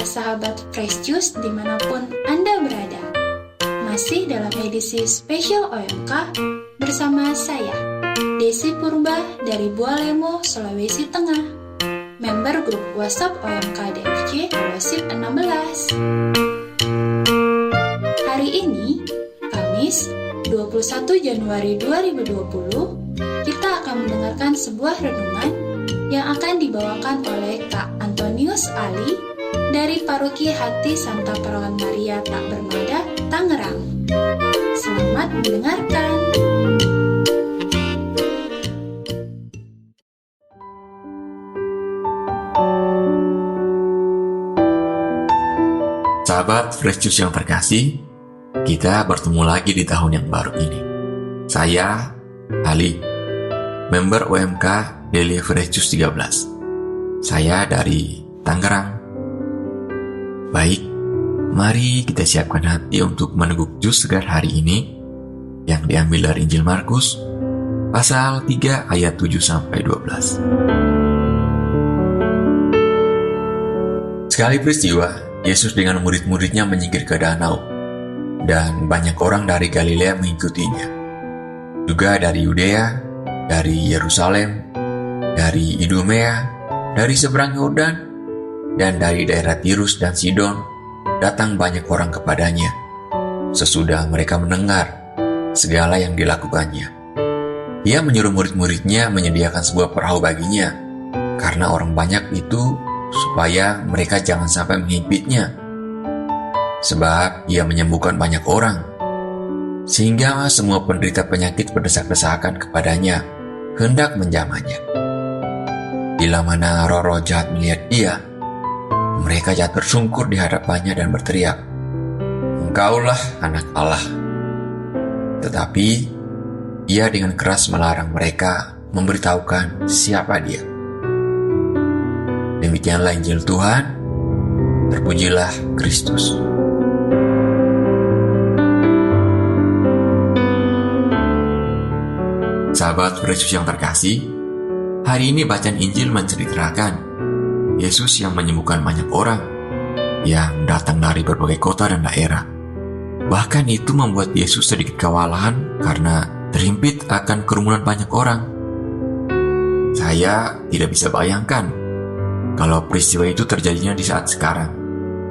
para sahabat Fresh Juice dimanapun Anda berada. Masih dalam edisi spesial OMK bersama saya, Desi Purba dari Bualemo, Sulawesi Tengah, member grup WhatsApp OMK DFC Wasip 16. Hari ini, Kamis 21 Januari 2020, kita akan mendengarkan sebuah renungan yang akan dibawakan oleh Kak Antonius Ali dari Paroki Hati Santa Perawan Maria Tak Bermada, Tangerang. Selamat mendengarkan. Sahabat Fresh Juice yang terkasih, kita bertemu lagi di tahun yang baru ini. Saya, Ali, member OMK Daily Fresh Juice 13. Saya dari Tangerang. Baik, mari kita siapkan hati untuk meneguk jus segar hari ini yang diambil dari Injil Markus pasal 3 ayat 7-12. Sekali peristiwa, Yesus dengan murid-muridnya menyingkir ke danau, dan banyak orang dari Galilea mengikutinya. Juga dari Yudea, dari Yerusalem, dari Idumea, dari seberang Yordan, dan dari daerah Tirus dan Sidon, datang banyak orang kepadanya. Sesudah mereka mendengar segala yang dilakukannya, Ia menyuruh murid-muridnya menyediakan sebuah perahu baginya, karena orang banyak itu, supaya mereka jangan sampai menghimpitnya. Sebab Ia menyembuhkan banyak orang, sehingga semua penderita penyakit berdesak-desakan kepadanya, hendak menjamahnya. Bila mana roh-roh jahat melihat Dia, mereka jatuh tersungkur di hadapannya dan berteriak, "Engkaulah Anak Allah." Tetapi Ia dengan keras melarang mereka memberitahukan siapa Dia. Demikianlah Injil Tuhan. Terpujilah Kristus. Sahabat Yesus yang terkasih, hari ini bacaan Injil menceritakan Yesus yang menyembuhkan banyak orang yang datang dari berbagai kota dan daerah. Bahkan itu membuat Yesus sedikit kewalahan karena terhimpit akan kerumunan banyak orang. Saya tidak bisa bayangkan kalau peristiwa itu terjadinya di saat sekarang,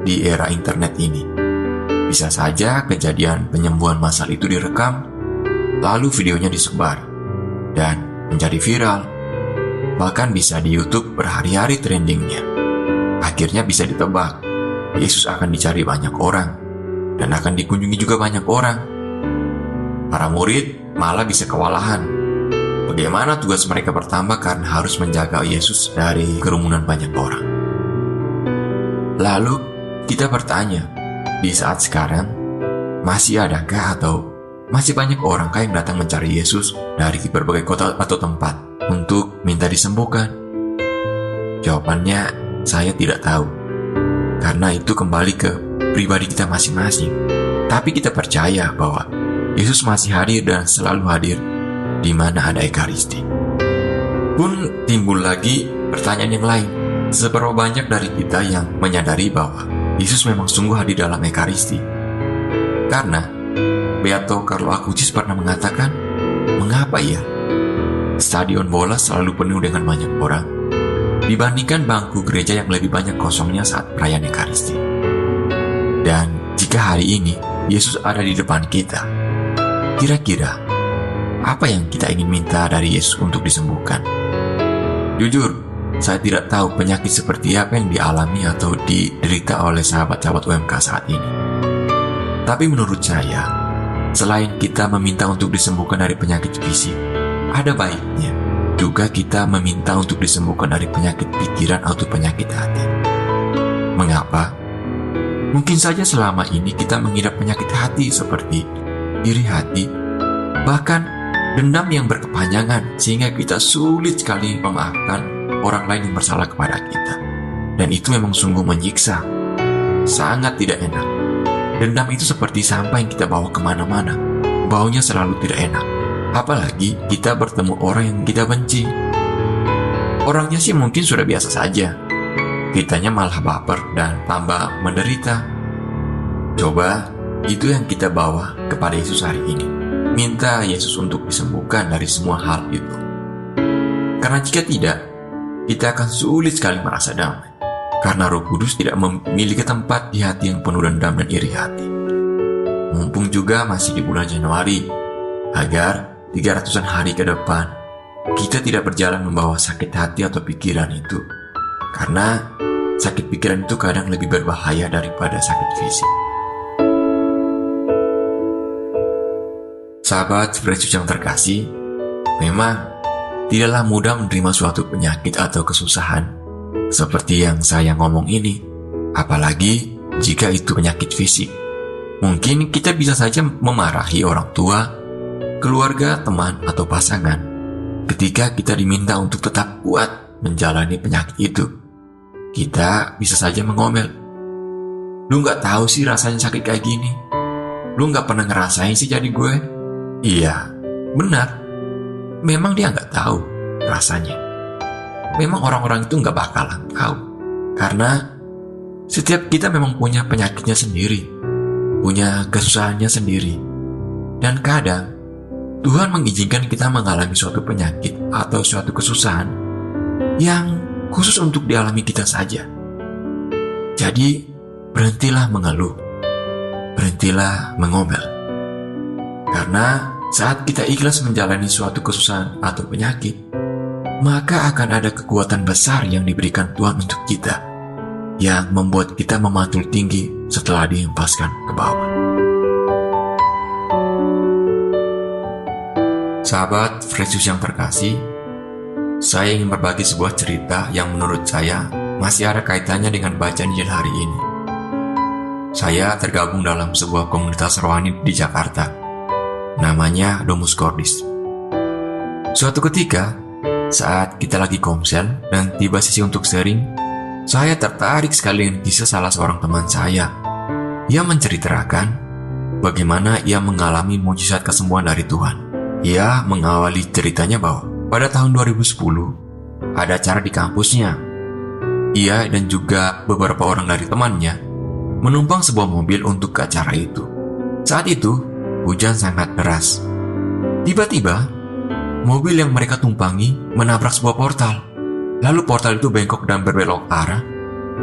di era internet ini. Bisa saja kejadian penyembuhan massal itu direkam, lalu videonya disebar dan menjadi viral. Bahkan bisa di YouTube berhari-hari trendingnya. Akhirnya bisa ditebak, Yesus akan dicari banyak orang dan akan dikunjungi juga banyak orang. Para murid malah bisa kewalahan. Bagaimana tugas mereka bertambah karena harus menjaga Yesus dari kerumunan banyak orang. Lalu kita bertanya, di saat sekarang masih adakah atau masih banyak orang yang datang mencari Yesus dari berbagai kota atau tempat untuk minta disembuhkan? Jawabannya, saya tidak tahu. Karena itu kembali ke pribadi kita masing-masing. Tapi kita percaya bahwa Yesus masih hadir dan selalu hadir di mana ada Ekaristi. Pun timbul lagi pertanyaan yang lain. Seberapa banyak dari kita yang menyadari bahwa Yesus memang sungguh hadir dalam Ekaristi? Karena Beato Carlo Acutis pernah mengatakan, mengapa ya stadion bola selalu penuh dengan banyak orang dibandingkan bangku gereja yang lebih banyak kosongnya saat perayaan Ekaristi? Dan jika hari ini Yesus ada di depan kita, kira-kira apa yang kita ingin minta dari Yesus untuk disembuhkan? Jujur, saya tidak tahu penyakit seperti apa yang dialami atau diderita oleh sahabat-sahabat UMK saat ini. Tapi menurut saya, selain kita meminta untuk disembuhkan dari penyakit fisik, ada baiknya juga kita meminta untuk disembuhkan dari penyakit pikiran atau penyakit hati. Mengapa? Mungkin saja selama ini kita mengidap penyakit hati seperti iri hati, bahkan dendam yang berkepanjangan sehingga kita sulit sekali memaafkan orang lain yang bersalah kepada kita. Dan itu memang sungguh menyiksa, sangat tidak enak. Dendam itu seperti sampah yang kita bawa kemana-mana. Baunya selalu tidak enak. Apalagi kita bertemu orang yang kita benci. Orangnya sih mungkin sudah biasa saja. kitanya malah baper dan tambah menderita. Coba itu yang kita bawa kepada Yesus hari ini. Minta Yesus untuk disembuhkan dari semua hal itu. Karena jika tidak, kita akan sulit sekali merasa damai. Karena Roh Kudus tidak memiliki tempat di hati yang penuh dendam dan iri hati. Mumpung juga masih di bulan Januari, agar 300-an hari ke depan, kita tidak berjalan membawa sakit hati atau pikiran itu. Karena sakit pikiran itu kadang lebih berbahaya daripada sakit fisik. Sahabat Fresh Juice yang terkasih, memang tidaklah mudah menerima suatu penyakit atau kesusahan seperti yang saya ngomong ini, apalagi jika itu penyakit fisik. Mungkin kita bisa saja memarahi orang tua, keluarga, teman, atau pasangan ketika kita diminta untuk tetap kuat menjalani penyakit itu. Kita bisa saja mengomel, "Lu gak tahu sih rasanya sakit kayak gini. Lu gak pernah ngerasain sih jadi gue." Iya, benar. Memang dia gak tahu rasanya. Memang orang-orang itu gak bakalan tahu. Karena setiap kita memang punya penyakitnya sendiri, punya kesusahannya sendiri. Dan kadang Tuhan mengizinkan kita mengalami suatu penyakit atau suatu kesusahan yang khusus untuk dialami kita saja. Jadi berhentilah mengeluh, berhentilah mengomel. Karena saat kita ikhlas menjalani suatu kesusahan atau penyakit, maka akan ada kekuatan besar yang diberikan Tuhan untuk kita, yang membuat kita memantul tinggi setelah dihempaskan ke bawah. Sahabat Fresh Juice yang terkasih, saya ingin berbagi sebuah cerita yang menurut saya masih ada kaitannya dengan bacaan Injil hari ini. Saya tergabung dalam sebuah komunitas rohani di Jakarta, namanya Domus Cordis. Suatu ketika, saat kita lagi komsel dan tiba sisi untuk sharing, saya tertarik sekali dengan kisah salah seorang teman saya. Ia menceritakan bagaimana ia mengalami mujizat kesembuhan dari Tuhan. Ia mengawali ceritanya bahwa pada tahun 2010 ada acara di kampusnya. Ia dan juga beberapa orang dari temannya menumpang sebuah mobil untuk ke acara itu. Saat itu, hujan sangat deras. Tiba-tiba, mobil yang mereka tumpangi menabrak sebuah portal. Lalu portal itu bengkok dan berbelok arah,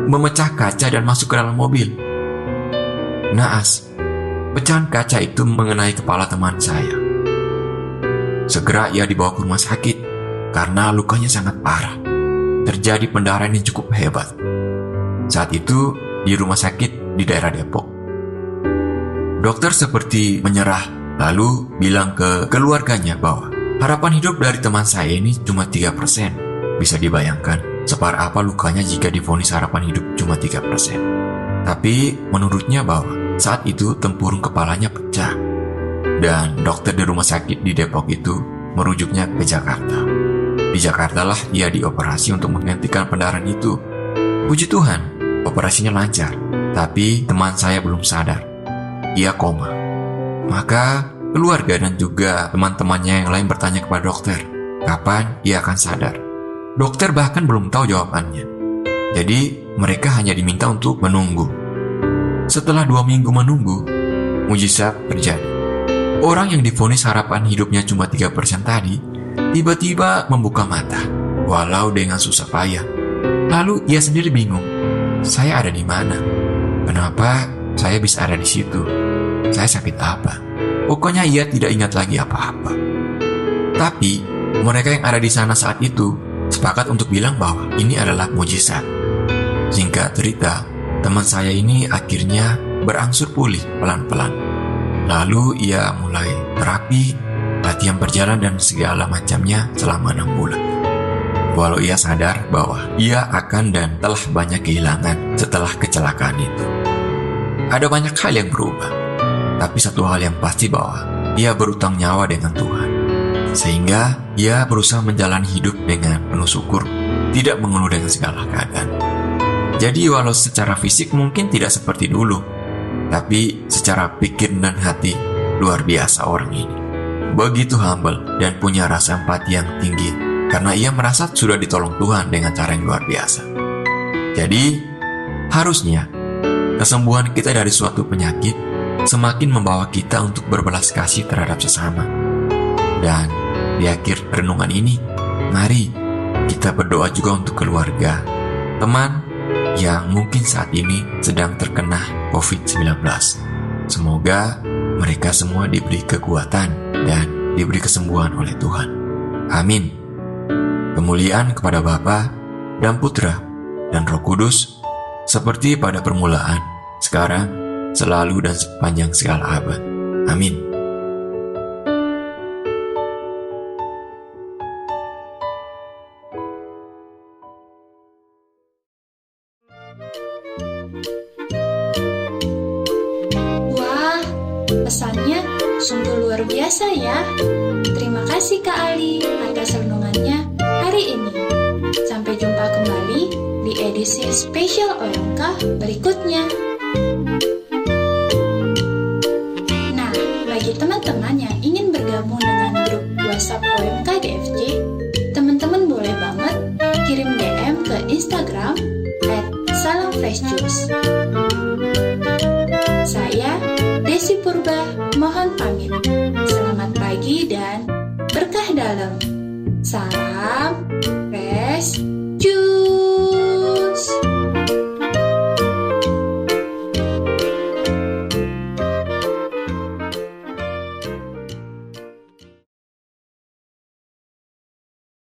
memecah kaca dan masuk ke dalam mobil. Naas, pecahan kaca itu mengenai kepala teman saya. Segera ia dibawa ke rumah sakit karena lukanya sangat parah. Terjadi pendarahan yang cukup hebat. Saat itu di rumah sakit di daerah Depok. Dokter seperti menyerah, lalu bilang ke keluarganya bahwa harapan hidup dari teman saya ini cuma 3%. Bisa dibayangkan separah apa lukanya jika divonis harapan hidup cuma 3%. Tapi menurutnya bahwa saat itu tempurung kepalanya pecah. Dan dokter di rumah sakit di Depok itu merujuknya ke Jakarta. Di Jakarta lah ia dioperasi untuk menghentikan pendarahan itu. Puji Tuhan, operasinya lancar. Tapi teman saya belum sadar. Ia koma. Maka keluarga dan juga teman-temannya yang lain bertanya kepada dokter, kapan ia akan sadar? Dokter bahkan belum tahu jawabannya. Jadi mereka hanya diminta untuk menunggu. Setelah 2 minggu menunggu, mujizat terjadi. Orang yang divonis harapan hidupnya cuma 3% tadi, tiba-tiba membuka mata, walau dengan susah payah. Lalu ia sendiri bingung, saya ada di mana? Kenapa saya bisa ada di situ? Saya sakit apa? Pokoknya ia tidak ingat lagi apa-apa. Tapi mereka yang ada di sana saat itu sepakat untuk bilang bahwa ini adalah mujizat. Singkat cerita, teman saya ini akhirnya berangsur pulih pelan-pelan. Lalu ia mulai terapi, latihan berjalan dan segala macamnya selama 6 bulan. Walau ia sadar bahwa ia akan dan telah banyak kehilangan setelah kecelakaan itu. Ada banyak hal yang berubah, tapi satu hal yang pasti bahwa ia berutang nyawa dengan Tuhan. Sehingga ia berusaha menjalani hidup dengan penuh syukur, tidak mengeluh dengan segala keadaan. Jadi walau secara fisik mungkin tidak seperti dulu, tapi secara pikir dan hati luar biasa orang ini. Begitu humble dan punya rasa empati yang tinggi karena ia merasa sudah ditolong Tuhan dengan cara yang luar biasa. Jadi, harusnya kesembuhan kita dari suatu penyakit semakin membawa kita untuk berbelas kasih terhadap sesama. Dan di akhir renungan ini, mari kita berdoa juga untuk keluarga, teman yang mungkin saat ini sedang terkena COVID-19. Semoga mereka semua diberi kekuatan dan diberi kesembuhan oleh Tuhan. Amin. Kemuliaan kepada Bapa dan Putra dan Roh Kudus, seperti pada permulaan, sekarang, selalu dan sepanjang segala abad. Amin. Wah, pesannya sungguh luar biasa ya. Terima kasih Kak Ali atas renungannya hari ini. Sampai jumpa kembali di edisi spesial OMK berikutnya. Nah, bagi teman-teman yang ingin bergabung dengan grup WhatsApp OMK DFJ, teman-teman boleh banget kirim DM ke Instagram @salamfreshjuice. Saya, Desi Purba, mohon pamit. Selamat pagi dan berkah dalam. Salam